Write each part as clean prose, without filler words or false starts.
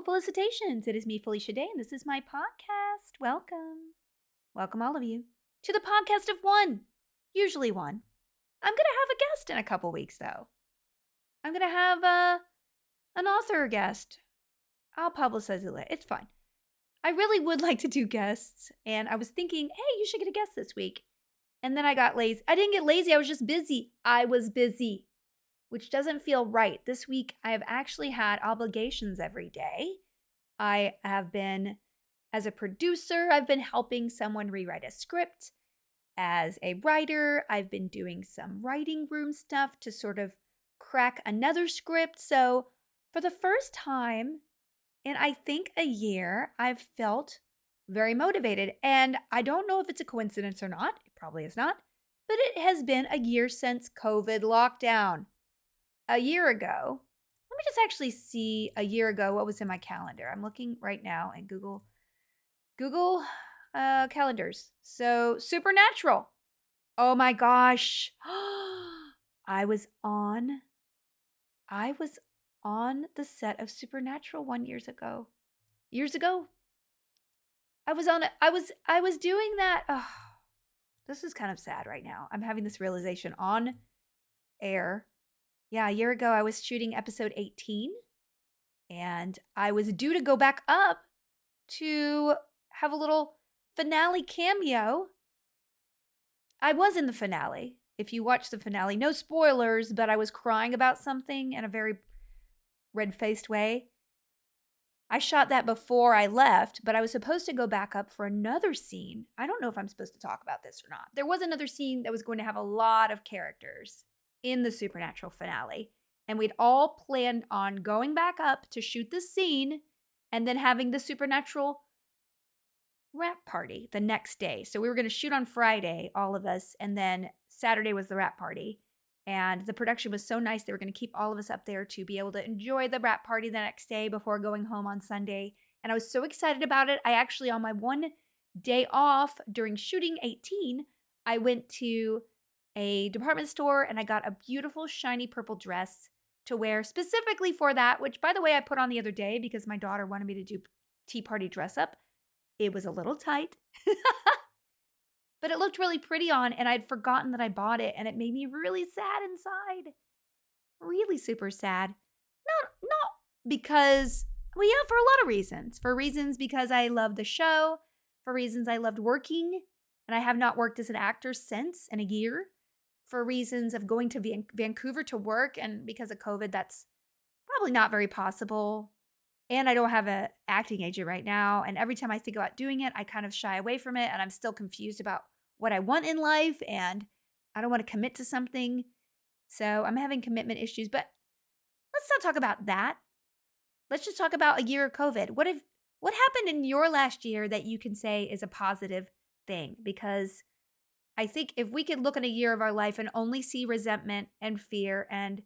felicitations. It is me, Felicia Day, and this is my podcast. Welcome. Welcome, all of you, to the podcast of one. Usually one. I'm going to have a guest in a couple weeks, though. I'm going to have an author guest. I'll publicize it later. It's fine. I really would like to do guests, and I was thinking, hey, you should get a guest this week. And then I got lazy. I didn't get lazy. I was just busy. I was busy, which doesn't feel right. This week, I have actually had obligations every day. I have been, as a producer, I've been helping someone rewrite a script. As a writer, I've been doing some writing room stuff to sort of crack another script. So for the first time in, I think, a year, I've felt very motivated. And I don't know if it's a coincidence or not. It probably is not. But it has been a year since COVID lockdown. A year ago, let me just actually see a year ago what was in my calendar. I'm looking right now in Google calendars. So Supernatural. Oh my gosh. I was on the set of Supernatural years ago. I was doing that. Oh, this is kind of sad right now. I'm having this realization on air. Yeah, a year ago, I was shooting episode 18, and I was due to go back up to have a little finale cameo. I was in the finale. If you watch the finale, no spoilers, but I was crying about something in a very red-faced way. I shot that before I left, but I was supposed to go back up for another scene. I don't know if I'm supposed to talk about this or not. There was another scene that was going to have a lot of characters in the Supernatural finale. And we'd all planned on going back up to shoot the scene and then having the Supernatural wrap party the next day. So we were going to shoot on Friday, all of us, and then Saturday was the wrap party. And the production was so nice, they were going to keep all of us up there to be able to enjoy the wrap party the next day before going home on Sunday. And I was so excited about it. I actually, on my one day off during shooting 18, I went to a department store and I got a beautiful shiny purple dress to wear specifically for that, which, by the way, I put on the other day because my daughter wanted me to do tea party dress up. It was a little tight, but it looked really pretty on, and I'd forgotten that I bought it, and it made me really sad inside. Really super sad. Not because, well, yeah, for a lot of reasons. For reasons because I love the show, for reasons I loved working, and I have not worked as an actor since in a year. For reasons of going to Vancouver to work, and because of COVID, that's probably not very possible. And I don't have an acting agent right now. And every time I think about doing it, I kind of shy away from it. And I'm still confused about what I want in life. And I don't want to commit to something. So I'm having commitment issues. But let's not talk about that. Let's just talk about a year of COVID. What happened in your last year that you can say is a positive thing? Because I think if we could look at a year of our life and only see resentment and fear and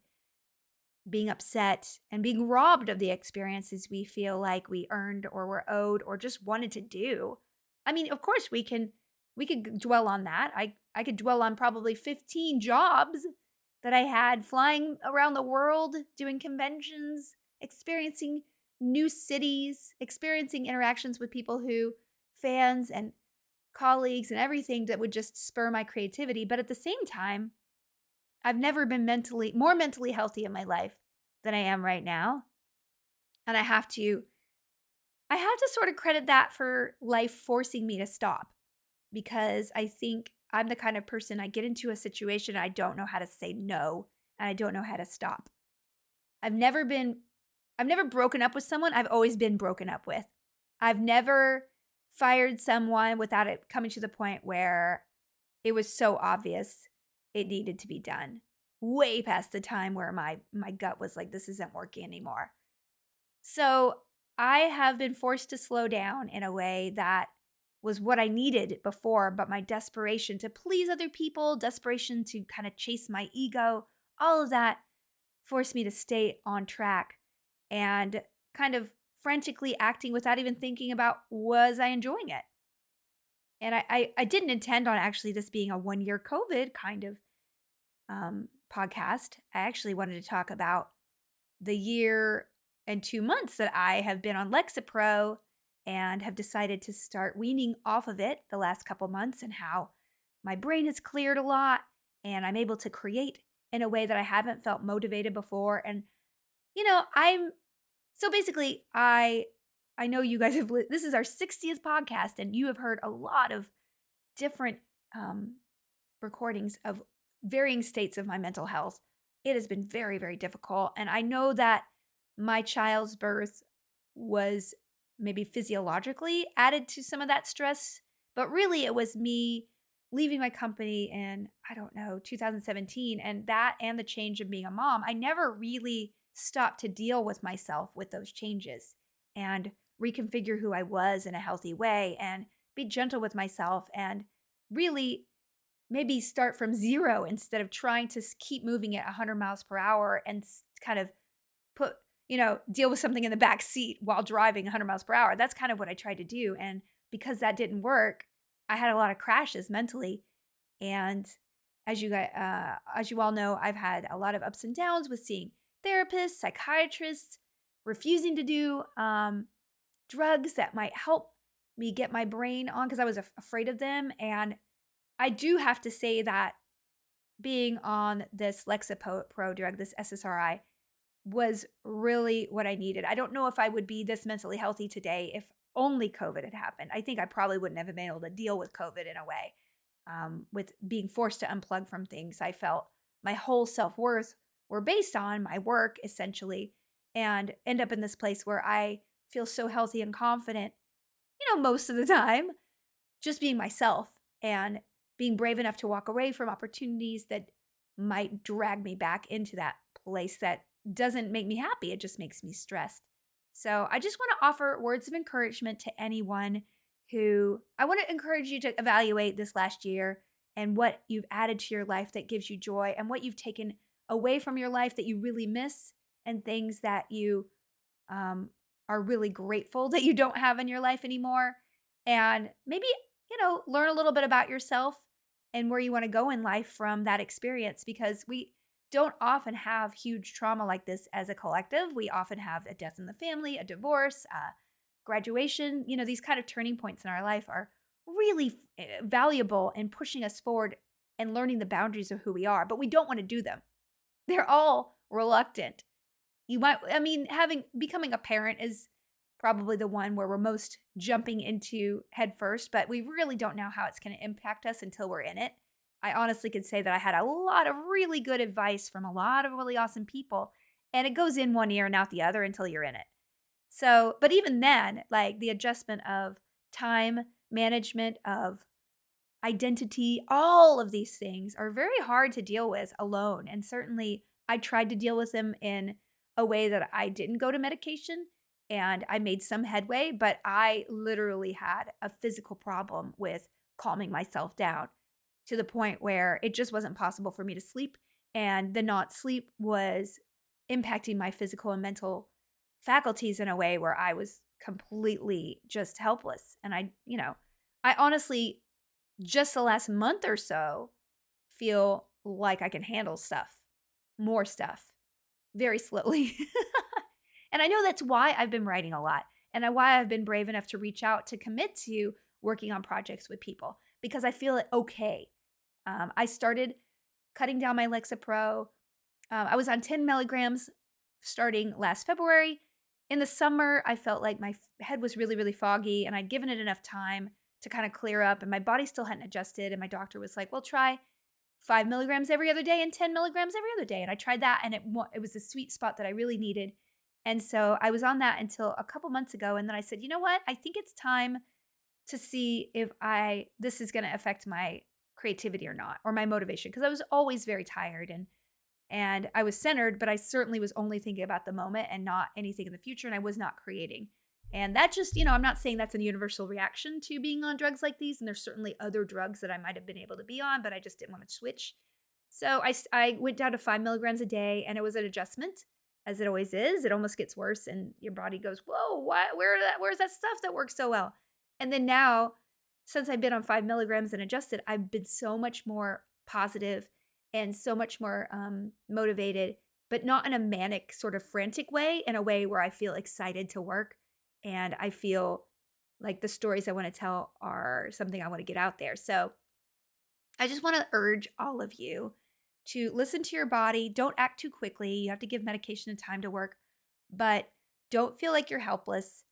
being upset and being robbed of the experiences we feel like we earned or were owed or just wanted to do. I mean, of course we could dwell on that. I could dwell on probably 15 jobs that I had flying around the world, doing conventions, experiencing new cities, experiencing interactions with people fans and colleagues and everything that would just spur my creativity. But at the same time, I've never been more mentally healthy in my life than I am right now. And I have to sort of credit that for life forcing me to stop, because I think I'm the kind of person, I get into a situation, I don't know how to say no, and I don't know how to stop. I've never broken up with someone I've always been broken up with. I've never fired someone without it coming to the point where it was so obvious it needed to be done. Way past the time where my gut was like, this isn't working anymore. So I have been forced to slow down in a way that was what I needed before, but my desperation to please other people, desperation to kind of chase my ego, all of that forced me to stay on track and kind of frantically acting without even thinking about, was I enjoying it? And I didn't intend on actually this being a 1-year COVID kind of podcast. I actually wanted to talk about the year in 2 months that I have been on Lexapro and have decided to start weaning off of it the last couple months, and how my brain has cleared a lot and I'm able to create in a way that I haven't felt motivated before. And I'm so basically I know you guys have this is our 60th podcast, and you have heard a lot of different recordings of varying states of my mental health. It has been very, very difficult. And I know that my child's birth was maybe physiologically added to some of that stress, but really it was me leaving my company in, I don't know, 2017. And that and the change of being a mom, I never really stopped to deal with myself with those changes and reconfigure who I was in a healthy way and be gentle with myself and really maybe start from zero instead of trying to keep moving at 100 miles per hour and kind of deal with something in the back seat while driving 100 miles per hour. That's kind of what I tried to do. And because that didn't work, I had a lot of crashes mentally. And as you all know, I've had a lot of ups and downs with seeing therapists, psychiatrists, refusing to do drugs that might help me get my brain on because I was afraid of them. And I do have to say that being on this Lexapro drug, this SSRI, was really what I needed. I don't know if I would be this mentally healthy today if only COVID had happened. I think I probably wouldn't have been able to deal with COVID in a way. With being forced to unplug from things, I felt my whole self-worth were based on my work, essentially, and end up in this place where I feel so healthy and confident, most of the time, just being myself and being brave enough to walk away from opportunities that might drag me back into that place that doesn't make me happy. It just makes me stressed. So I just want to offer words of encouragement to anyone I want to encourage you to evaluate this last year and what you've added to your life that gives you joy and what you've taken away from your life that you really miss, and things that you are really grateful that you don't have in your life anymore. And maybe, learn a little bit about yourself and where you want to go in life from that experience, because we don't often have huge trauma like this as a collective. We often have a death in the family, a divorce, graduation. These kind of turning points in our life are really valuable in pushing us forward and learning the boundaries of who we are, but we don't want to do them. They're all reluctant. Becoming a parent is probably the one where we're most jumping into head first, but we really don't know how it's going to impact us until we're in it. I honestly could say that I had a lot of really good advice from a lot of really awesome people, and it goes in one ear and out the other until you're in it. So, but even then, like the adjustment of time management, of identity, all of these things are very hard to deal with alone. And certainly I tried to deal with them in a way that I didn't go to medication, and I made some headway, but I literally had a physical problem with calming myself down to the point where it just wasn't possible for me to sleep. And the not sleep was impacting my physical and mental faculties in a way where I was completely just helpless. And I honestly, just the last month or so, feel like I can handle more stuff, very slowly. And I know that's why I've been writing a lot, and why I've been brave enough to reach out to commit to working on projects with people, because I feel it okay. I started cutting down my Lexapro. I was on 10 milligrams starting last February. In the summer, I felt like my head was really, really foggy, and I'd given it enough time to kind of clear up, and my body still hadn't adjusted. And my doctor was like, well, try 5 milligrams every other day and 10 milligrams every other day. And I tried that, and it was the sweet spot that I really needed. And so I was on that until a couple months ago. And then I said, you know what? I think it's time to see if this is going to affect my creativity or not, or my motivation. Because I was always very tired and I was centered, but I certainly was only thinking about the moment and not anything in the future. And I was not creating. And that just, I'm not saying that's a universal reaction to being on drugs like these. And there's certainly other drugs that I might have been able to be on, but I just didn't want to switch. So I went down to 5 milligrams a day, and it was an adjustment, as it always is. It almost gets worse, and your body goes, whoa, where's that stuff that works so well? And then now, since I've been on 5 milligrams and adjusted, I've been so much more positive and so much more motivated but not in a manic sort of frantic way, in a way where I feel excited to work and I feel like the stories I want to tell are something I want to get out there. So I just want to urge all of you to listen to your body. Don't act too quickly. You have to give medication and time to work, but don't feel like you're helpless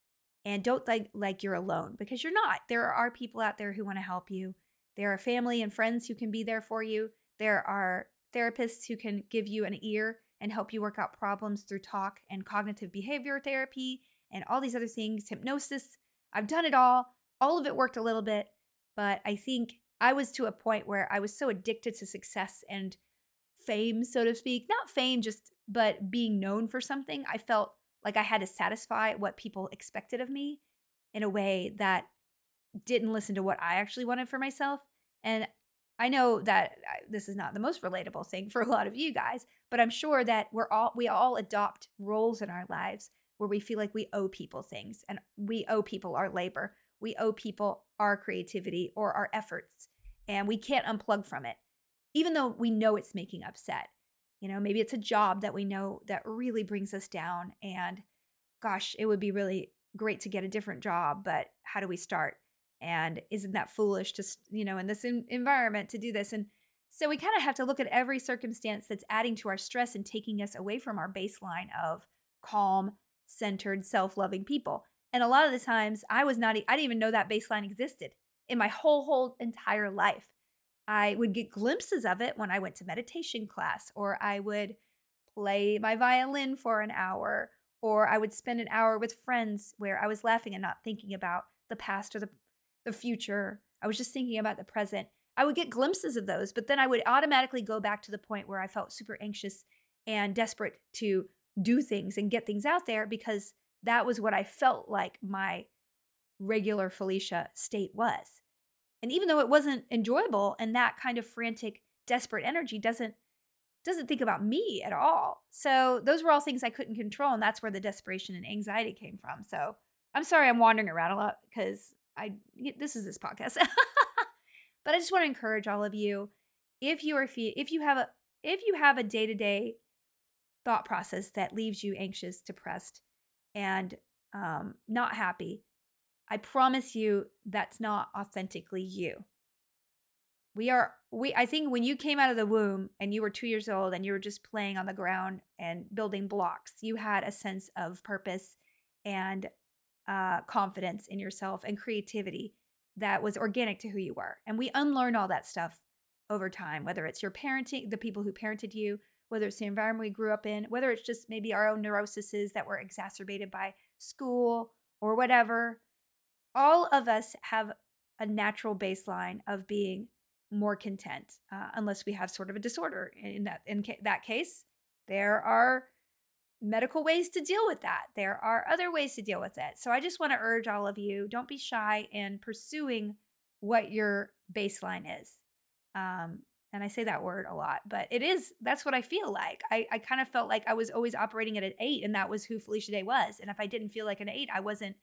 and don't like you're alone, because you're not. There are people out there who want to help you. There are family and friends who can be there for you. There are therapists who can give you an ear and help you work out problems through talk and cognitive behavior therapy and all these other things, hypnosis. I've done it all. All of it worked a little bit, but I think I was to a point where I was so addicted to success and fame, so to speak. Not fame, but being known for something. I felt like I had to satisfy what people expected of me in a way that didn't listen to what I actually wanted for myself. And I know that this is not the most relatable thing for a lot of you guys, but I'm sure that we all adopt roles in our lives where we feel like we owe people things, and we owe people our labor. We owe people our creativity or our efforts, and we can't unplug from it, even though we know it's making upset. Maybe it's a job that we know that really brings us down, and gosh, it would be really great to get a different job, but how do we start? And isn't that foolish to, in this environment to do this? And so we kind of have to look at every circumstance that's adding to our stress and taking us away from our baseline of calm, centered, self-loving people. And a lot of the times I didn't even know that baseline existed in my whole entire life. I would get glimpses of it when I went to meditation class, or I would play my violin for an hour, or I would spend an hour with friends where I was laughing and not thinking about the past or the future. I was just thinking about the present. I would get glimpses of those, but then I would automatically go back to the point where I felt super anxious and desperate to do things and get things out there, because that was what I felt like my regular Felicia state was. And even though it wasn't enjoyable, and that kind of frantic, desperate energy doesn't think about me at all. So those were all things I couldn't control, and that's where the desperation and anxiety came from. So I'm sorry I'm wandering around a lot, because this is this podcast. But I just want to encourage all of you, if you have a day-to-day thought process that leaves you anxious, depressed, and not happy, I promise you that's not authentically you. I think when you came out of the womb and you were 2 years old and you were just playing on the ground and building blocks, you had a sense of purpose and confidence in yourself and creativity that was organic to who you were. And we unlearn all that stuff over time, whether it's your parenting, the people who parented you, whether it's the environment we grew up in, whether it's just maybe our own neuroses that were exacerbated by school or whatever. All of us have a natural baseline of being more content, unless we have sort of a disorder. In that case, there are medical ways to deal with that. There are other ways to deal with it. So I just want to urge all of you, don't be shy in pursuing what your baseline is. And I say that word a lot, but that's what I feel like. I kind of felt like I was always operating at an 8, and that was who Felicia Day was. And if I didn't feel like an 8, I wasn't,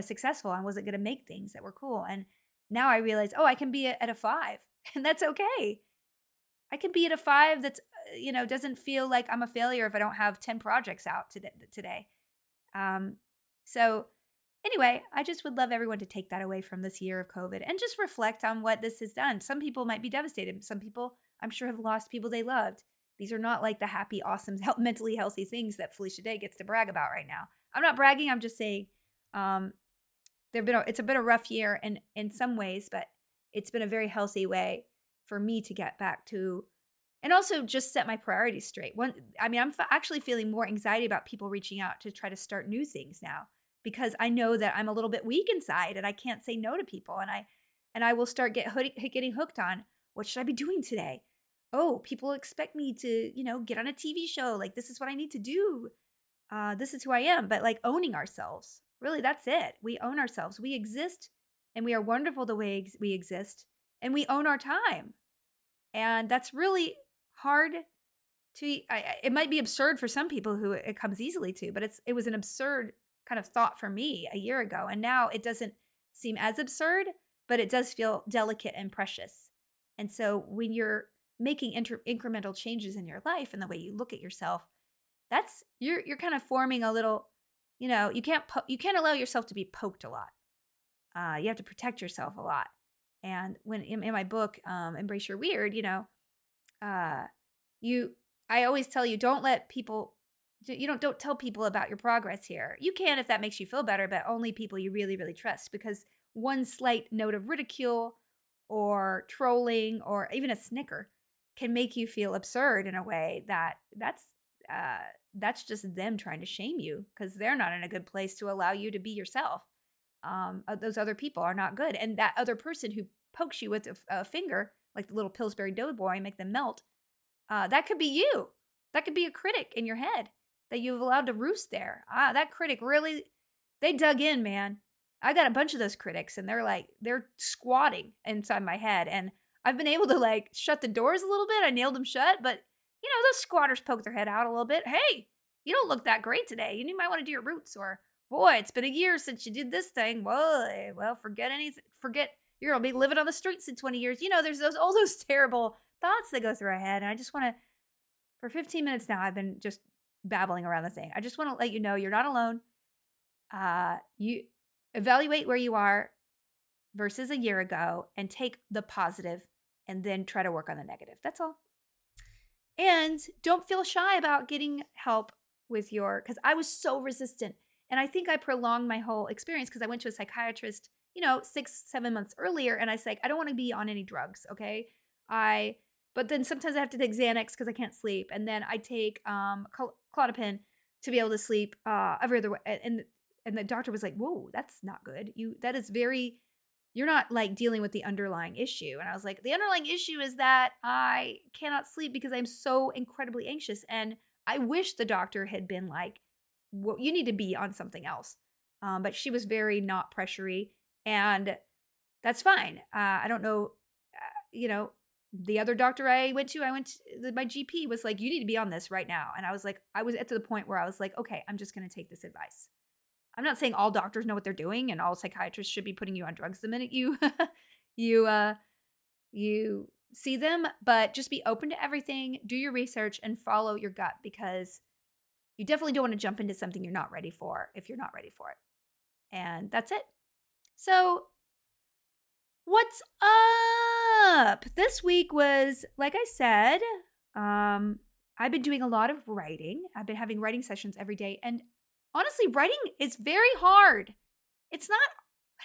successful. I wasn't going to make things that were cool. And now I realize, I can be at a 5, and that's okay. I can be at a 5 that's, doesn't feel like I'm a failure if I don't have 10 projects out today. So anyway, I just would love everyone to take that away from this year of COVID and just reflect on what this has done. Some people might be devastated. Some people, I'm sure, have lost people they loved. These are not like the happy, awesome, mentally healthy things that Felicia Day gets to brag about right now. I'm not bragging. I'm just saying it's been a rough year in some ways, but it's been a very healthy way for me to get back to, and also just set my priorities straight. I'm actually feeling more anxiety about people reaching out to try to start new things now, because I know that I'm a little bit weak inside and I can't say no to people. And I will start getting hooked on, what should I be doing today? Oh, people expect me to, get on a TV show. Like, this is what I need to do. This is who I am. But like, owning ourselves, really, that's it. We own ourselves. We exist, and we are wonderful the way we exist, and we own our time. And that's really hard to, it might be absurd for some people who it comes easily to, but it was an absurd kind of thought for me a year ago. And now it doesn't seem as absurd, but it does feel delicate and precious. And so when you're making incremental changes in your life and the way you look at yourself, you're kind of forming a little, you can't allow yourself to be poked a lot. You have to protect yourself a lot. And when in my book, Embrace Your Weird, uh, I always tell you, don't tell people about your progress here. You can if that makes you feel better, but only people you really, really trust, because one slight note of ridicule or trolling or even a snicker can make you feel absurd in a way that's just them trying to shame you, because they're not in a good place to allow you to be yourself. Those other people are not good. And that other person who pokes you with a finger, like the little Pillsbury Doughboy, and make them melt, that could be you. That could be a critic in your head that you've allowed to roost there. That critic really, they dug in, man. I got a bunch of those critics, and they're squatting inside my head. And I've been able to shut the doors a little bit. I nailed them shut, but those squatters poke their head out a little bit. Hey, you don't look that great today. You might want to do your roots, or boy, it's been a year since you did this thing. Well, forget anything. Forget you're gonna be living on the streets in 20 years. There's all those terrible thoughts that go through our head, and I just want to. For 15 minutes now, I've been just babbling around the thing. I just want to let you know you're not alone. You evaluate where you are versus a year ago and take the positive, and then try to work on the negative. That's all. And don't feel shy about getting help because I was so resistant. And I think I prolonged my whole experience because I went to a psychiatrist, 6-7 months earlier. And I was like, I don't want to be on any drugs. Okay. But then sometimes I have to take Xanax because I can't sleep. And then I take Klonopin to be able to sleep every other way. And the doctor was like, whoa, that's not good. You're not dealing with the underlying issue. And I was like, the underlying issue is that I cannot sleep because I'm so incredibly anxious. And I wish the doctor had been like, well, you need to be on something else. But she was very not pressury, and that's fine. I don't know, the other doctor I went to, my GP was like, you need to be on this right now. And I was at the point where I was like, okay, I'm just going to take this advice. I'm not saying all doctors know what they're doing and all psychiatrists should be putting you on drugs the minute you you see them, but just be open to everything, do your research, and follow your gut, because you definitely don't want to jump into something you're not ready for if you're not ready for it. And that's it. So what's up? This week was, like I said, I've been doing a lot of writing. I've been having writing sessions every day. And honestly, writing is very hard. It's not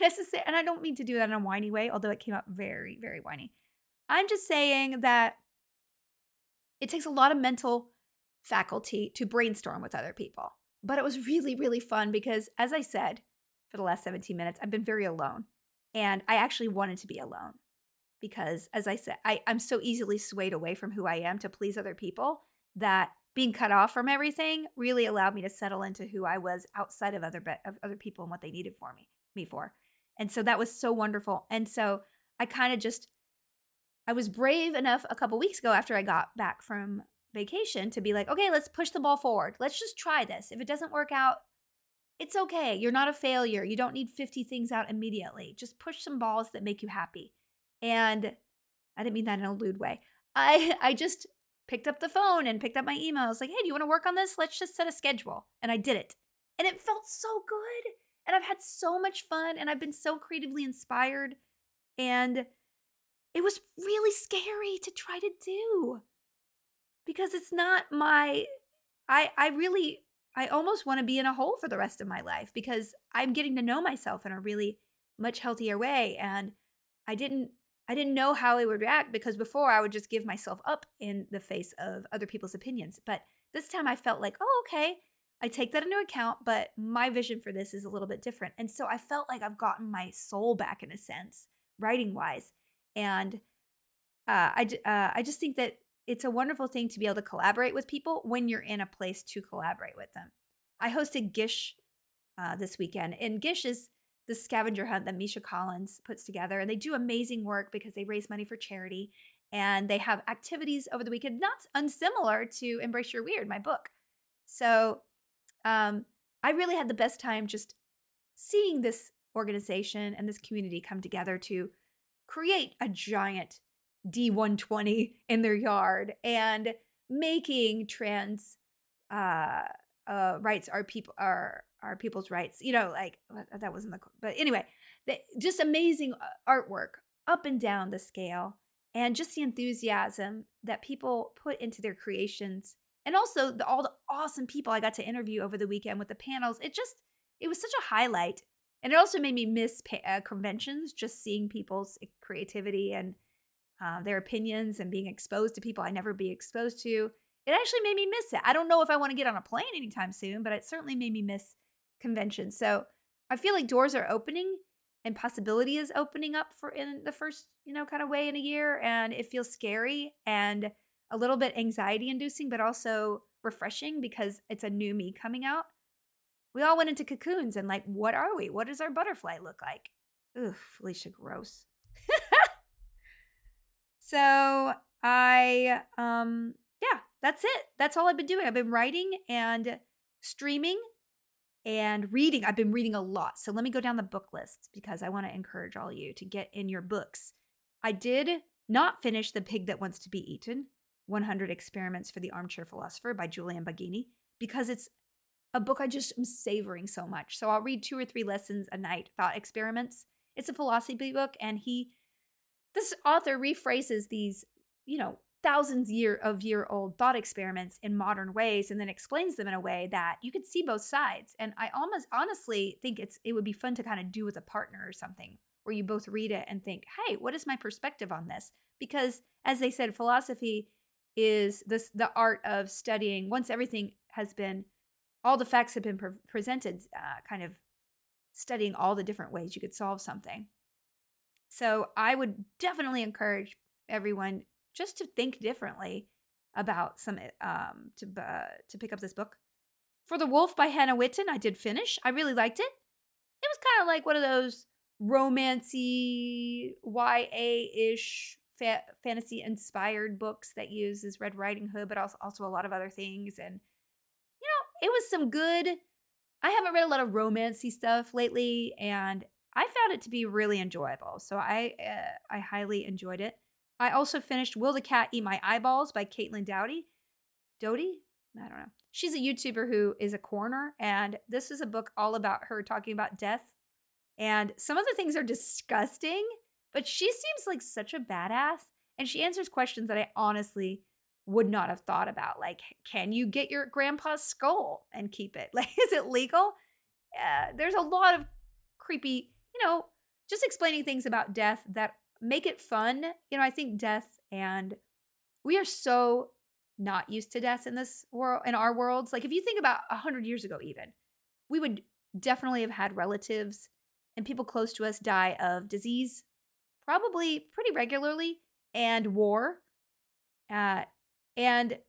necessary. And I don't mean to do that in a whiny way, although it came out very, very whiny. I'm just saying that it takes a lot of mental faculty to brainstorm with other people. But it was really, really fun because, as I said, for the last 17 minutes, I've been very alone. And I actually wanted to be alone because, as I said, I'm so easily swayed away from who I am to please other people that being cut off from everything really allowed me to settle into who I was outside of other people and what they needed me for. And so that was so wonderful. And so I was brave enough a couple weeks ago after I got back from vacation to be like, okay, let's push the ball forward. Let's just try this. If it doesn't work out, it's okay. You're not a failure. You don't need 50 things out immediately. Just push some balls that make you happy. And I didn't mean that in a lewd way. I just picked up the phone and picked up my email. I was like, hey, do you want to work on this? Let's just set a schedule. And I did it. And it felt so good. And I've had so much fun. And I've been so creatively inspired. And it was really scary to try to do. Because it's not I almost want to be in a hole for the rest of my life because I'm getting to know myself in a really much healthier way. And I didn't know how I would react because before I would just give myself up in the face of other people's opinions. But this time I felt like, oh, okay, I take that into account, but my vision for this is a little bit different. And so I felt like I've gotten my soul back in a sense, writing wise. And I just think that it's a wonderful thing to be able to collaborate with people when you're in a place to collaborate with them. I hosted Gish this weekend, and Gish is the scavenger hunt that Misha Collins puts together, and they do amazing work because they raise money for charity, and they have activities over the weekend, not unsimilar to Embrace Your Weird, my book. So I really had the best time just seeing this organization and this community come together to create a giant D120 in their yard and making trans uh rights are people's rights, like that wasn't the, but anyway, just amazing artwork up and down the scale, and just the enthusiasm that people put into their creations, and also all the awesome people I got to interview over the weekend with the panels. It was such a highlight, and it also made me miss conventions, just seeing people's creativity and their opinions and being exposed to people I never be exposed to. It actually made me miss it. I don't know if I want to get on a plane anytime soon, but it certainly made me miss conventions. So I feel like doors are opening and possibility is opening up for in the first, kind of way in a year. And it feels scary and a little bit anxiety inducing, but also refreshing because it's a new me coming out. We all went into cocoons and like, what are we? What does our butterfly look like? Ugh, Felicia, gross. So yeah, that's it. That's all I've been doing. I've been writing and streaming and reading. I've been reading a lot. So let me go down the book list because I want to encourage all of you to get in your books. I did not finish The Pig That Wants to Be Eaten, 100 Experiments for the Armchair Philosopher by Julian Baggini, because it's a book I just am savoring so much. So I'll read 2 or 3 lessons a night, thought experiments. It's a philosophy book, and this author rephrases these, thousands year old thought experiments in modern ways, and then explains them in a way that you could see both sides. And I almost honestly think it would be fun to kind of do with a partner or something, where you both read it and think, hey, what is my perspective on this? Because as they said, philosophy is the art of studying once all the facts have been presented, kind of studying all the different ways you could solve something. So I would definitely encourage everyone just to think differently about some to pick up this book. For the Wolf by Hannah Whitten, I did finish. I really liked it. It was kind of like one of those romancy, YA-ish, fantasy-inspired books that uses Red Riding Hood, but also a lot of other things. And, it was some good. I haven't read a lot of romancy stuff lately, and I found it to be really enjoyable. So I highly enjoyed it. I also finished Will the Cat Eat My Eyeballs by Caitlin Doughty? I don't know. She's a YouTuber who is a coroner, and this is a book all about her talking about death. And some of the things are disgusting, but she seems like such a badass, and she answers questions that I honestly would not have thought about. Like, can you get your grandpa's skull and keep it? Like, is it legal? There's a lot of creepy, just explaining things about death that make it fun. I think death, and we are so not used to death in this world, in our worlds. Like, if you think about 100 years ago, even, we would definitely have had relatives and people close to us die of disease, probably pretty regularly, and war. And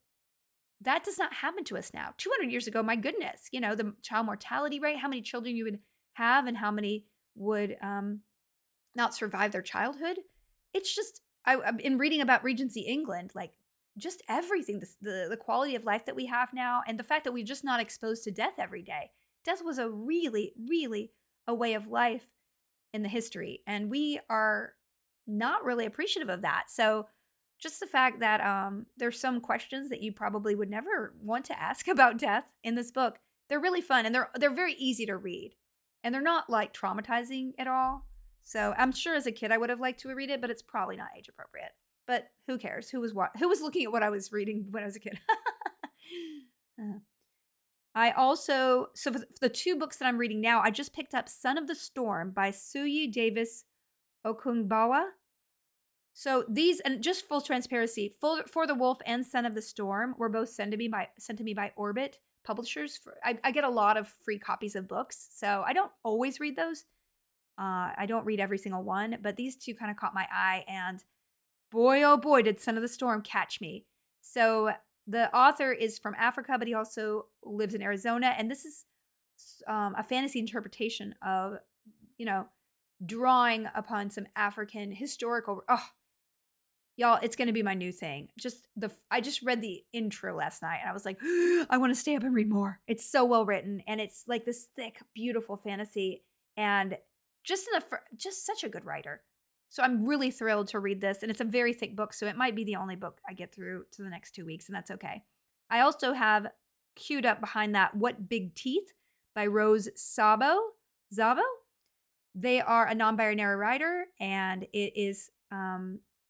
that does not happen to us now. 200 years ago, my goodness, the child mortality rate, how many children you would have and how many would not survive their childhood. It's just, I've been reading about Regency England, like just everything, the quality of life that we have now, and the fact that we're just not exposed to death every day. Death was a really, really a way of life in the history, and we are not really appreciative of that. So just the fact that there's some questions that you probably would never want to ask about death in this book. They're really fun, and they're very easy to read, and they're not like traumatizing at all. So I'm sure as a kid I would have liked to read it, but it's probably not age appropriate. But who cares? Who was looking at what I was reading when I was a kid? I also, so for the 2 books that I'm reading now, I just picked up Son of the Storm by Suyi Davis Okungbowa. So these, and just full transparency, For the Wolf and Son of the Storm were both sent to me by Orbit publishers. I get a lot of free copies of books, so I don't always read those. I don't read every single one, but these 2 kind of caught my eye, and boy, oh boy, did Son of the Storm catch me. So the author is from Africa, but he also lives in Arizona, and this is a fantasy interpretation of, drawing upon some African historical. Oh, y'all, it's going to be my new thing. I just read the intro last night, and I was like, I want to stay up and read more. It's so well written, and it's like this thick, beautiful fantasy, and just such a good writer. So I'm really thrilled to read this, and it's a very thick book, so it might be the only book I get through to the next 2 weeks, and that's okay. I also have queued up behind that What Big Teeth by Rose Szabo. Szabo? They are a non-binary writer, and it is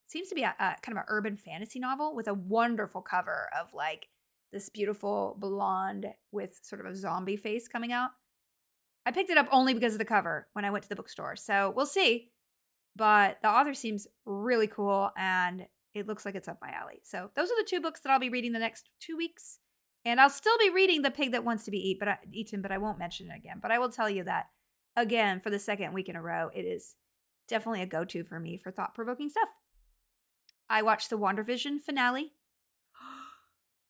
seems to be a kind of an urban fantasy novel with a wonderful cover of like this beautiful blonde with sort of a zombie face coming out. I picked it up only because of the cover when I went to the bookstore, so we'll see. But the author seems really cool, and it looks like it's up my alley. So those are the 2 books that I'll be reading the next 2 weeks. And I'll still be reading The Pig That Wants to Be Eaten, but I won't mention it again. But I will tell you that, again, for the second week in a row, it is definitely a go-to for me for thought-provoking stuff. I watched the Wandavision finale.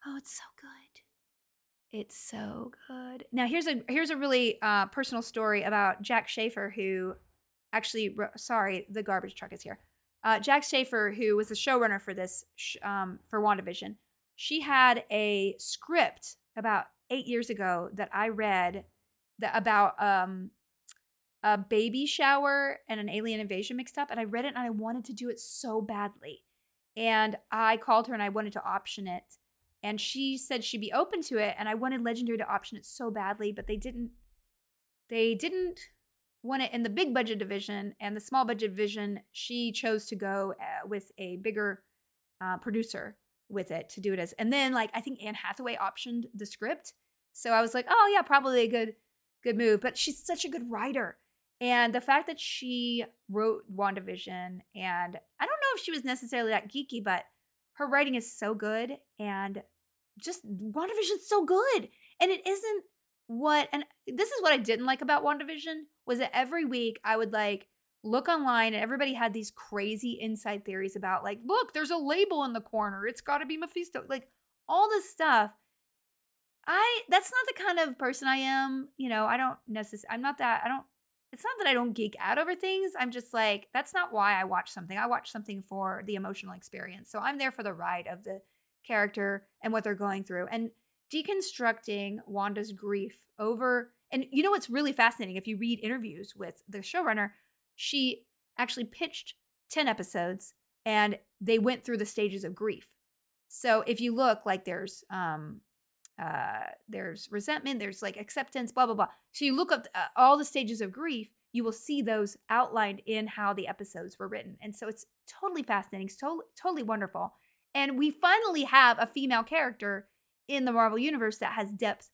Oh, it's so good. It's so good. Now, here's a really personal story about Jack Schaefer, who actually, sorry, the garbage truck is here. Jack Schaefer, who was the showrunner for this, for WandaVision, she had a script about 8 years ago that I read about a baby shower and an alien invasion mixed up. And I read it and I wanted to do it so badly. And I called her and I wanted to option it. And she said she'd be open to it. And I wanted Legendary to option it so badly, but they didn't want it in the big budget division. And the small budget division, she chose to go with a bigger producer with it to do it as. And then like I think Anne Hathaway optioned the script. So I was like, oh yeah, probably a good move. But she's such a good writer. And the fact that she wrote WandaVision, and I don't know if she was necessarily that geeky, but her writing is so good, and just WandaVision's so good. And it isn't and this is what I didn't like about WandaVision, was that every week I would like look online and everybody had these crazy inside theories about like, look, there's a label in the corner. It's got to be Mephisto. Like all this stuff. That's not the kind of person I am. You know, it's not that I don't geek out over things. I'm just like, that's not why I watch something. I watch something for the emotional experience. So I'm there for the ride of the character and what they're going through. And deconstructing Wanda's grief over, and you know what's really fascinating, if you read interviews with the showrunner, she actually pitched 10 episodes and they went through the stages of grief. So if you look, like there's resentment, there's like acceptance, blah, blah, blah. So you look up all the stages of grief, you will see those outlined in how the episodes were written. And so it's totally fascinating, totally wonderful. And we finally have a female character in the Marvel Universe that has depth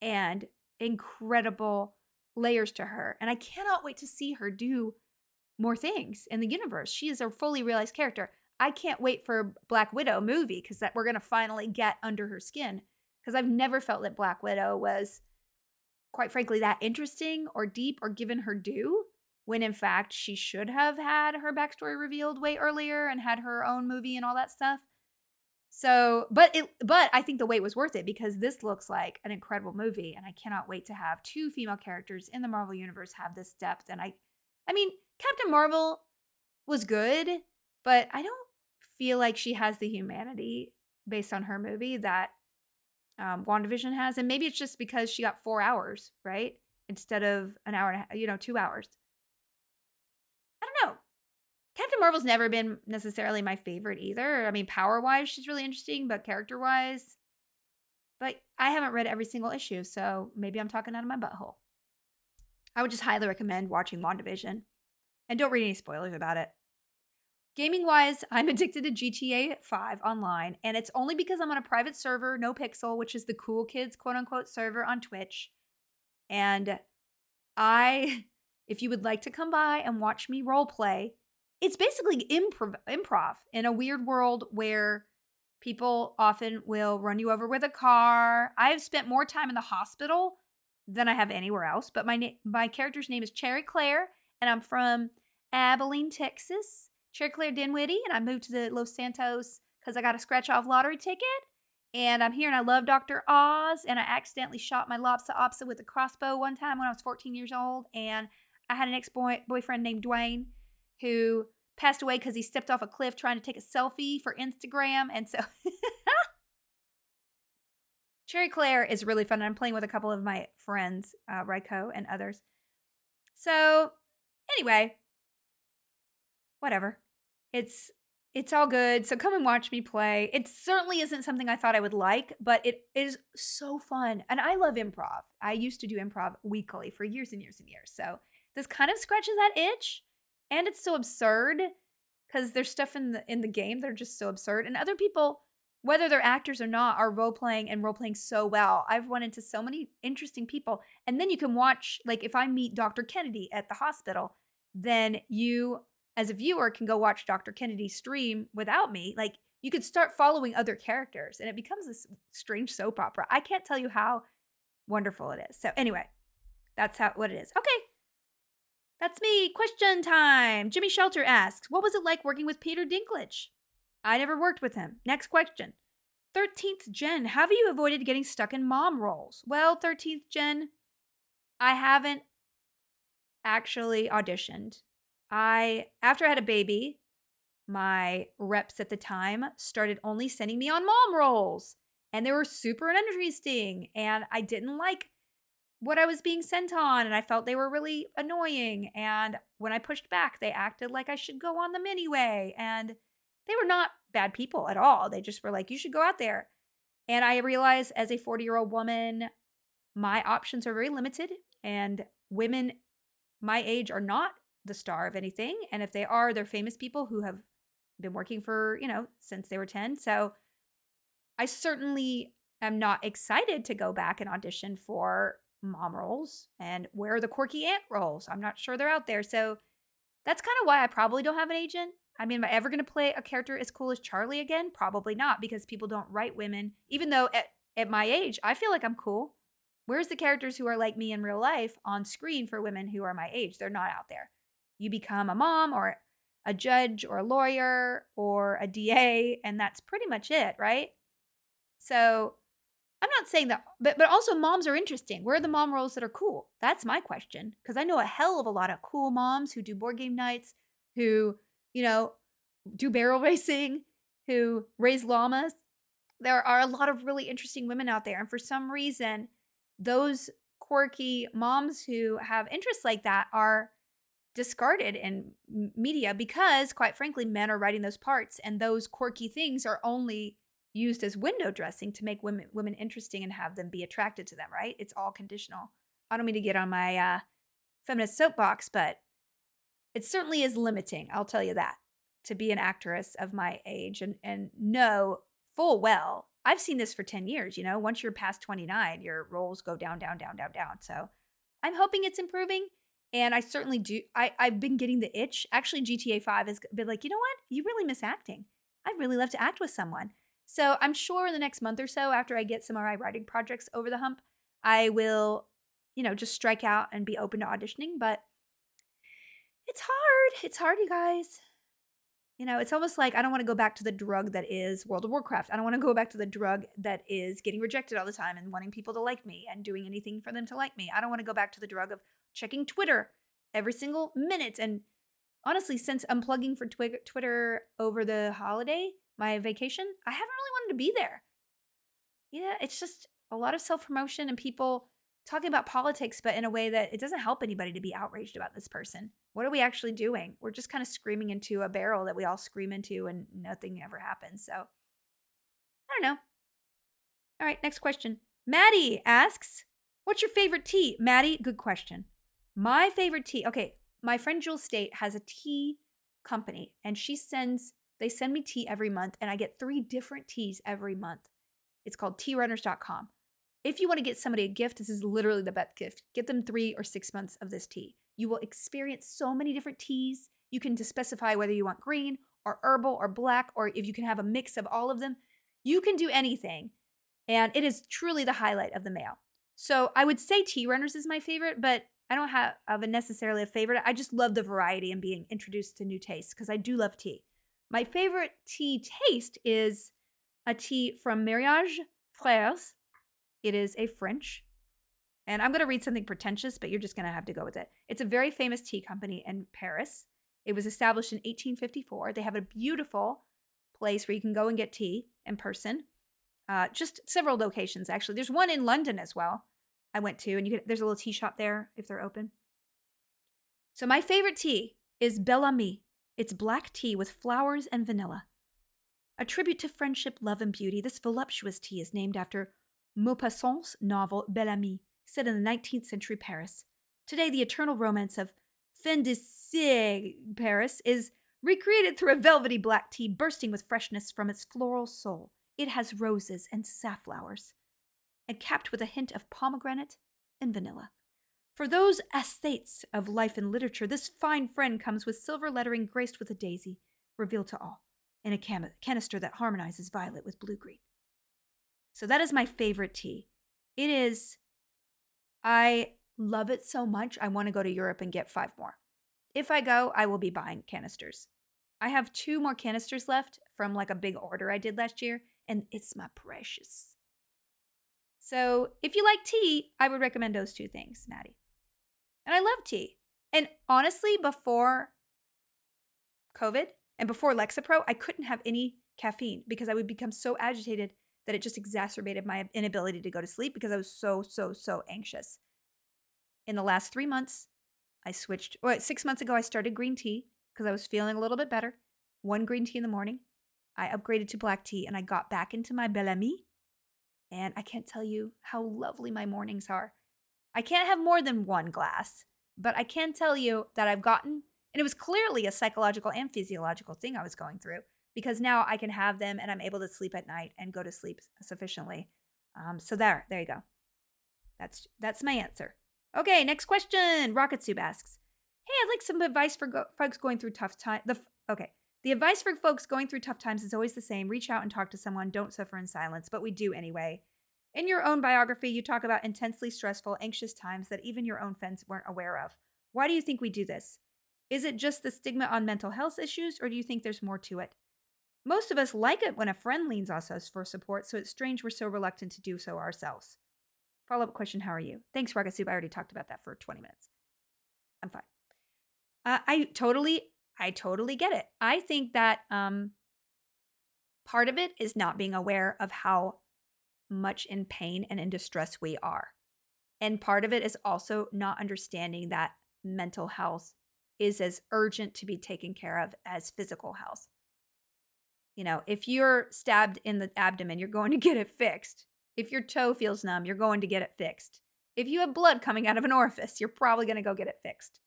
and incredible layers to her. And I cannot wait to see her do more things in the universe. She is a fully realized character. I can't wait for Black Widow movie, because that we're going to finally get under her skin. Because I've never felt that Black Widow was, quite frankly, that interesting or deep or given her due, when in fact she should have had her backstory revealed way earlier and had her own movie and all that stuff. So, but I think the wait was worth it, because this looks like an incredible movie, and I cannot wait to have 2 female characters in the Marvel Universe have this depth. And I mean, Captain Marvel was good, but I don't feel like she has the humanity based on her movie that WandaVision has. And maybe it's just because she got 4 hours, right? Instead of an hour and a half, 2 hours. I don't know. Captain Marvel's never been necessarily my favorite either. I mean, power-wise, she's really interesting, but character-wise, but I haven't read every single issue, so maybe I'm talking out of my butthole. I would just highly recommend watching WandaVision, and don't read any spoilers about it. Gaming-wise, I'm addicted to GTA 5 online, and it's only because I'm on a private server, No Pixel, which is the cool kids, quote-unquote, server on Twitch. And if you would like to come by and watch me roleplay, it's basically improv in a weird world where people often will run you over with a car. I have spent more time in the hospital than I have anywhere else, but my character's name is Cherry Claire, and I'm from Abilene, Texas. Cherry Claire Dinwiddie, and I moved to the Los Santos because I got a scratch-off lottery ticket, and I'm here, and I love Dr. Oz, and I accidentally shot my Lopsa Opsa with a crossbow one time when I was 14 years old, and I had an ex-boyfriend named Dwayne who passed away because he stepped off a cliff trying to take a selfie for Instagram, and so Cherry Claire is really fun, and I'm playing with a couple of my friends, Raiko and others. So, anyway, whatever. It's It's all good. So come and watch me play. It certainly isn't something I thought I would like, but it is so fun. And I love improv. I used to do improv weekly for years and years and years. So this kind of scratches that itch. And it's so absurd because there's stuff in the game that are just so absurd. And other people, whether they're actors or not, are role-playing so well. I've run into so many interesting people. And then you can watch, like if I meet Dr. Kennedy at the hospital, then you as a viewer can go watch Dr. Kennedy stream without me. Like you could start following other characters and it becomes this strange soap opera. I can't tell you how wonderful it is. So anyway, that's what it is. Okay. That's me. Question time. Jimmy Shelter asks, what was it like working with Peter Dinklage? I never worked with him. Next question. 13th Gen, have you avoided getting stuck in mom roles? Well, 13th Gen, I haven't actually auditioned. After I had a baby, my reps at the time started only sending me on mom roles. And they were super interesting. And I didn't like what I was being sent on. And I felt they were really annoying. And when I pushed back, they acted like I should go on them anyway. And they were not bad people at all. They just were like, you should go out there. And I realized as a 40-year-old woman, my options are very limited. And women my age are not the star of anything. And if they are, they're famous people who have been working for, since they were 10. So I certainly am not excited to go back and audition for mom roles. And where are the quirky aunt roles? I'm not sure they're out there. So that's kind of why I probably don't have an agent. I mean, am I ever going to play a character as cool as Charlie again? Probably not, because people don't write women. Even though at my age, I feel like I'm cool. Where's the characters who are like me in real life on screen for women who are my age? They're not out there. You become a mom or a judge or a lawyer or a DA, and that's pretty much it, right? So I'm not saying that, but also moms are interesting. Where are the mom roles that are cool? That's my question, because I know a hell of a lot of cool moms who do board game nights, who, do barrel racing, who raise llamas. There are a lot of really interesting women out there, and for some reason, those quirky moms who have interests like that are discarded in media because, quite frankly, men are writing those parts, and those quirky things are only used as window dressing to make women interesting and have them be attracted to them, right? It's all conditional. I don't mean to get on my feminist soapbox, but it certainly is limiting, I'll tell you that, to be an actress of my age and know full well. I've seen this for 10 years, once you're past 29, your roles go down, down, down, down, down. So I'm hoping it's improving. And I certainly do. I've been getting the itch. Actually, GTA 5 has been like, you know what? You really miss acting. I'd really love to act with someone. So I'm sure in the next month or so, after I get some of my writing projects over the hump, I will, just strike out and be open to auditioning. But it's hard. It's hard, you guys. It's almost like I don't want to go back to the drug that is World of Warcraft. I don't want to go back to the drug that is getting rejected all the time and wanting people to like me and doing anything for them to like me. I don't want to go back to the drug of checking Twitter every single minute. And honestly, since unplugging for Twitter over the holiday, my vacation, I haven't really wanted to be there. Yeah, it's just a lot of self-promotion and people talking about politics, but in a way that it doesn't help anybody to be outraged about this person. What are we actually doing? We're just kind of screaming into a barrel that we all scream into and nothing ever happens. So, I don't know. All right, next question. Maddie asks, what's your favorite tea? Maddie, good question. My favorite tea. Okay, my friend Jewel State has a tea company, and they send me tea every month, and I get 3 different teas every month. It's called tearunners.com. If you want to get somebody a gift, this is literally the best gift. Get them 3 or 6 months of this tea. You will experience so many different teas. You can just specify whether you want green or herbal or black, or if you can have a mix of all of them. You can do anything. And it is truly the highlight of the mail. So I would say Tea Runners is my favorite, but I don't have necessarily a favorite. I just love the variety and being introduced to new tastes because I do love tea. My favorite tea taste is a tea from Mariage Frères. It is a French. And I'm going to read something pretentious, but you're just going to have to go with it. It's a very famous tea company in Paris. It was established in 1854. They have a beautiful place where you can go and get tea in person. Just several locations, actually. There's one in London as well I went to, and there's a little tea shop there if they're open. So my favorite tea is Bel Ami. It's black tea with flowers and vanilla. A tribute to friendship, love, and beauty, this voluptuous tea is named after Maupassant's novel Belle Amie, set in the 19th century Paris. Today, the eternal romance of fin de siècle Paris is recreated through a velvety black tea bursting with freshness from its floral soul. It has roses and safflowers, and capped with a hint of pomegranate and vanilla. For those aesthetes of life and literature, this fine friend comes with silver lettering graced with a daisy, revealed to all, in a canister that harmonizes violet with blue-green. So that is my favorite tea. I love it so much, I want to go to Europe and get 5 more. If I go, I will be buying canisters. I have 2 more canisters left from like a big order I did last year, and it's my precious. So if you like tea, I would recommend those 2 things, Maddie. And I love tea. And honestly, before COVID and before Lexapro, I couldn't have any caffeine because I would become so agitated that it just exacerbated my inability to go to sleep because I was so anxious. In the last 3 months, I switched. 6 months ago, I started green tea because I was feeling a little bit better. 1 green tea in the morning. I upgraded to black tea and I got back into my Belle Amie. And I can't tell you how lovely my mornings are. I can't have more than 1 glass, but I can tell you that I've gotten, and it was clearly a psychological and physiological thing I was going through, because now I can have them and I'm able to sleep at night and go to sleep sufficiently. So there you go. That's my answer. Okay, next question. Rocket Soup asks, hey, I'd like some advice for folks going through tough times. The advice for folks going through tough times is always the same. Reach out and talk to someone. Don't suffer in silence, but we do anyway. In your own biography, you talk about intensely stressful, anxious times that even your own friends weren't aware of. Why do you think we do this? Is it just the stigma on mental health issues, or do you think there's more to it? Most of us like it when a friend leans on us for support, so it's strange we're so reluctant to do so ourselves. Follow-up question, how are you? Thanks, Rocket Soup. I already talked about that for 20 minutes. I'm fine. I totally get it. I think that part of it is not being aware of how much in pain and in distress we are. And part of it is also not understanding that mental health is as urgent to be taken care of as physical health. You know, if you're stabbed in the abdomen, you're going to get it fixed. If your toe feels numb, you're going to get it fixed. If you have blood coming out of an orifice, you're probably going to go get it fixed.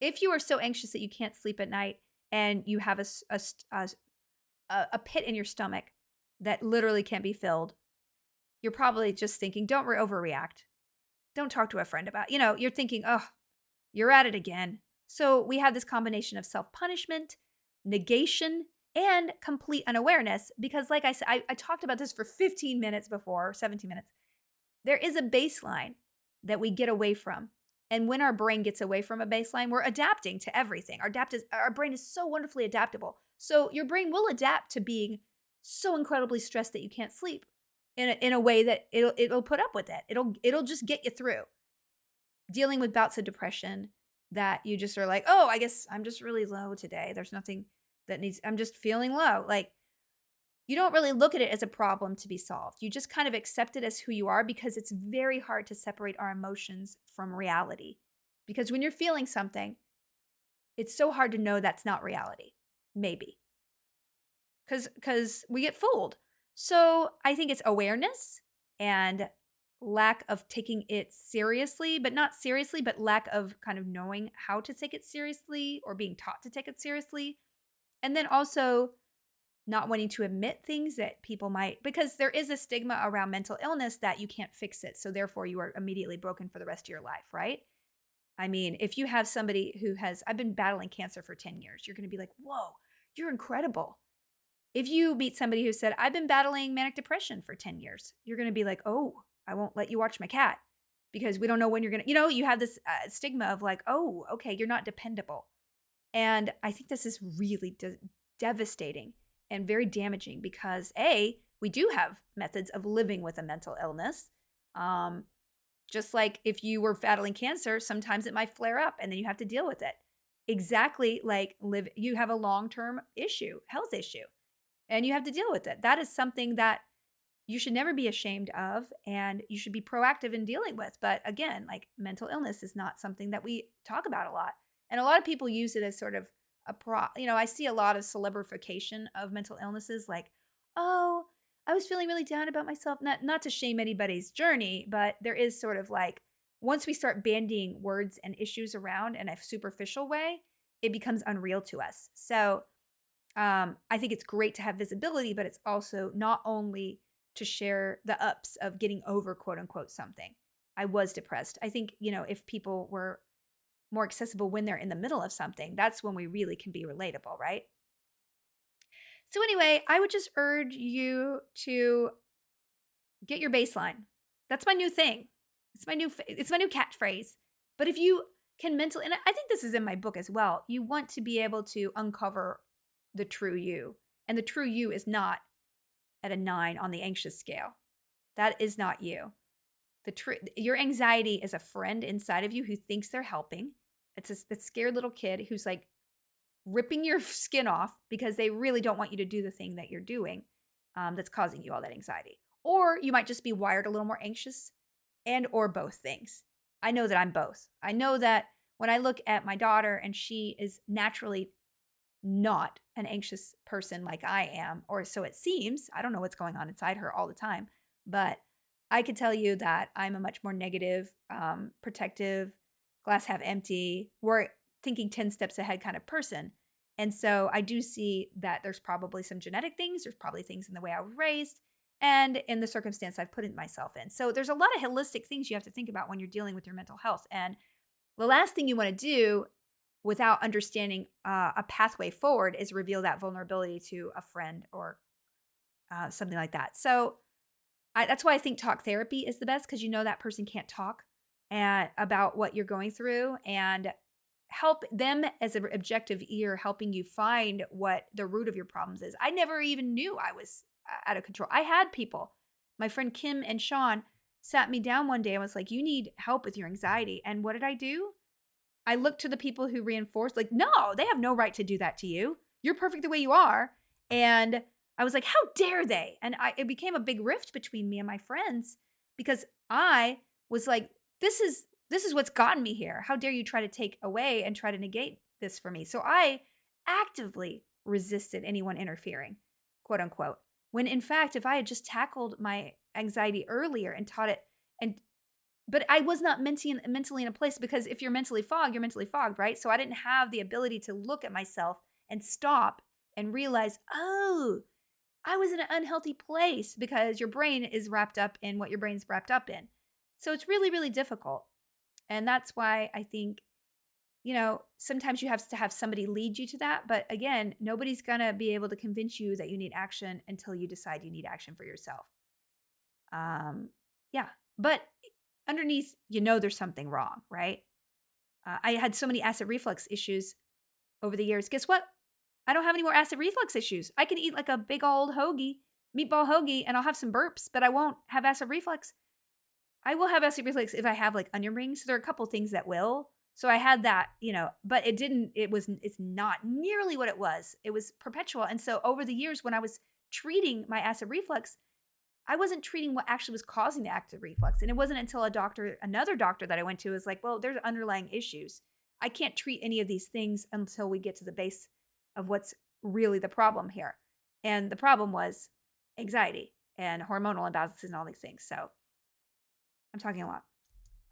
If you are so anxious that you can't sleep at night and you have a pit in your stomach that literally can't be filled, you're probably just thinking, don't overreact. Don't talk to a friend about, you're thinking, oh, you're at it again. So we have this combination of self-punishment, negation, and complete unawareness. Because like I said, I talked about this for 15 minutes before, 17 minutes. There is a baseline that we get away from. And when our brain gets away from a baseline, we're adapting to everything. Our brain is so wonderfully adaptable. So your brain will adapt to being so incredibly stressed that you can't sleep in a way that it'll put up with it. It'll just get you through. Dealing with bouts of depression that you just are like, oh, I guess I'm just really low today. There's nothing that I'm just feeling low. Like, you don't really look at it as a problem to be solved. You just kind of accept it as who you are, because it's very hard to separate our emotions from reality. Because when you're feeling something, it's so hard to know that's not reality. Maybe. Because we get fooled. So I think it's awareness and lack of taking it seriously, but not seriously, but lack of kind of knowing how to take it seriously or being taught to take it seriously. And then also not wanting to admit things that people might, because there is a stigma around mental illness that you can't fix it. So therefore you are immediately broken for the rest of your life, right? I mean, if you have somebody who I've been battling cancer for 10 years, you're going to be like, whoa, you're incredible. If you meet somebody who said, I've been battling manic depression for 10 years, you're going to be like, oh, I won't let you watch my cat because we don't know when you're going to, you have this stigma of like, oh, okay, you're not dependable. And I think this is really devastating and very damaging because we do have methods of living with a mental illness. Just like if you were battling cancer, sometimes it might flare up and then you have to deal with it. Exactly like you have a long-term health issue, and you have to deal with it. That is something that you should never be ashamed of, and you should be proactive in dealing with. But again, like mental illness is not something that we talk about a lot. And a lot of people use it as sort of I see a lot of celebrification of mental illnesses, like, oh, I was feeling really down about myself. Not to shame anybody's journey, but there is sort of like, once we start bandying words and issues around in a superficial way, it becomes unreal to us. So I think it's great to have visibility, but it's also not only to share the ups of getting over, quote unquote, something. I was depressed. I think, if people were more accessible when they're in the middle of something, that's when we really can be relatable, right? So anyway, I would just urge you to get your baseline. That's my new thing. It's my new catchphrase. But if you can mentally, and I think this is in my book as well, you want to be able to uncover the true you. And the true you is not at a 9 on the anxious scale. That is not you. Your anxiety is a friend inside of you who thinks they're helping. It's a scared little kid who's like ripping your skin off because they really don't want you to do the thing that you're doing that's causing you all that anxiety. Or you might just be wired a little more anxious, and or both things. I know that I'm both. I know that when I look at my daughter and she is naturally not an anxious person like I am, or so it seems. I don't know what's going on inside her all the time, but I could tell you that I'm a much more negative, protective, glass half empty, we're thinking 10 steps ahead kind of person. And so I do see that there's probably some genetic things. There's probably things in the way I was raised and in the circumstance I've put myself in. So there's a lot of holistic things you have to think about when you're dealing with your mental health. And the last thing you want to do without understanding a pathway forward is reveal that vulnerability to a friend or something like that. So that's why I think talk therapy is the best, because that person can't talk about what you're going through, and help them as an objective ear, helping you find what the root of your problems is. I never even knew I was out of control. I had people, my friend Kim and Sean sat me down one day and was like, you need help with your anxiety. And what did I do? I looked to the people who reinforced, like, no, they have no right to do that to you. You're perfect the way you are. And I was like, how dare they? And it became a big rift between me and my friends, because I was like, this is what's gotten me here. How dare you try to take away and try to negate this for me? So I actively resisted anyone interfering, quote unquote. When in fact, if I had just tackled my anxiety earlier and taught it, but I was not mentally in a place, because if you're mentally fogged, right? So I didn't have the ability to look at myself and stop and realize, oh, I was in an unhealthy place, because your brain is wrapped up in what your brain's wrapped up in. So it's really, really difficult. And that's why I think, sometimes you have to have somebody lead you to that. But again, nobody's going to be able to convince you that you need action until you decide you need action for yourself. Yeah. But underneath, there's something wrong, right? I had so many acid reflux issues over the years. Guess what? I don't have any more acid reflux issues. I can eat like a big old meatball hoagie, and I'll have some burps, but I won't have acid reflux. I will have acid reflux if I have like onion rings. There are a couple things that will. So I had that, but it's not nearly what it was. It was perpetual. And so over the years, when I was treating my acid reflux, I wasn't treating what actually was causing the acid reflux. And it wasn't until another doctor that I went to was like, well, there's underlying issues. I can't treat any of these things until we get to the base of what's really the problem here. And the problem was anxiety and hormonal imbalances and all these things. So I'm talking a lot.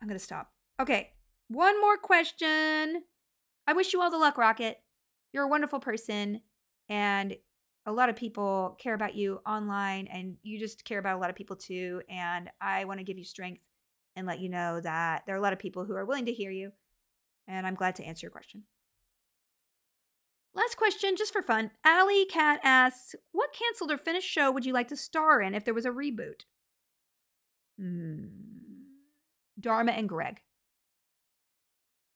I'm going to stop. Okay. One more question. I wish you all the luck, Rocket. You're a wonderful person, and a lot of people care about you online, and you just care about a lot of people too. And I want to give you strength and let you know that there are a lot of people who are willing to hear you, and I'm glad to answer your question. Last question, just for fun. Alley Cat asks, what canceled or finished show would you like to star in if there was a reboot? Dharma and Greg.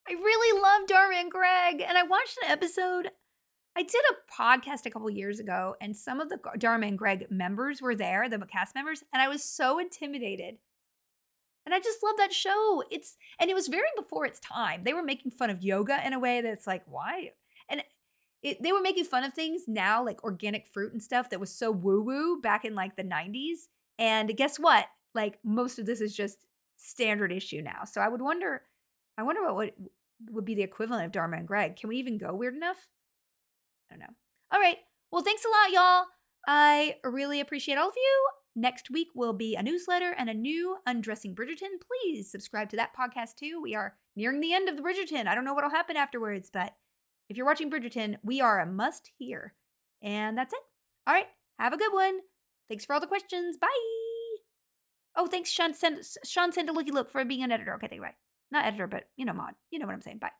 I really love Dharma and Greg, and I watched an episode. I did a podcast a couple years ago, and some of the Dharma and Greg members were there, the cast members, and I was so intimidated. And I just love that show. And it was very before its time. They were making fun of yoga in a way that's like, why? And they were making fun of things now, like organic fruit and stuff that was so woo-woo back in like the 90s. And guess what? Like most of this is just standard issue now. So I wonder what would be the equivalent of Dharma and Greg. Can we even go weird enough? I don't know. All right. Well, thanks a lot, y'all. I really appreciate all of you. Next week will be a newsletter and a new Undressing Bridgerton. Please subscribe to that podcast too. We are nearing the end of the Bridgerton. I don't know what'll happen afterwards, but if you're watching Bridgerton, we are a must hear. And that's it. All right. Have a good one. Thanks for all the questions. Bye. Oh, thanks, Sean. Send a looky look for being an editor. Okay, thank you. Bye. Not editor, but mod. You know what I'm saying. Bye.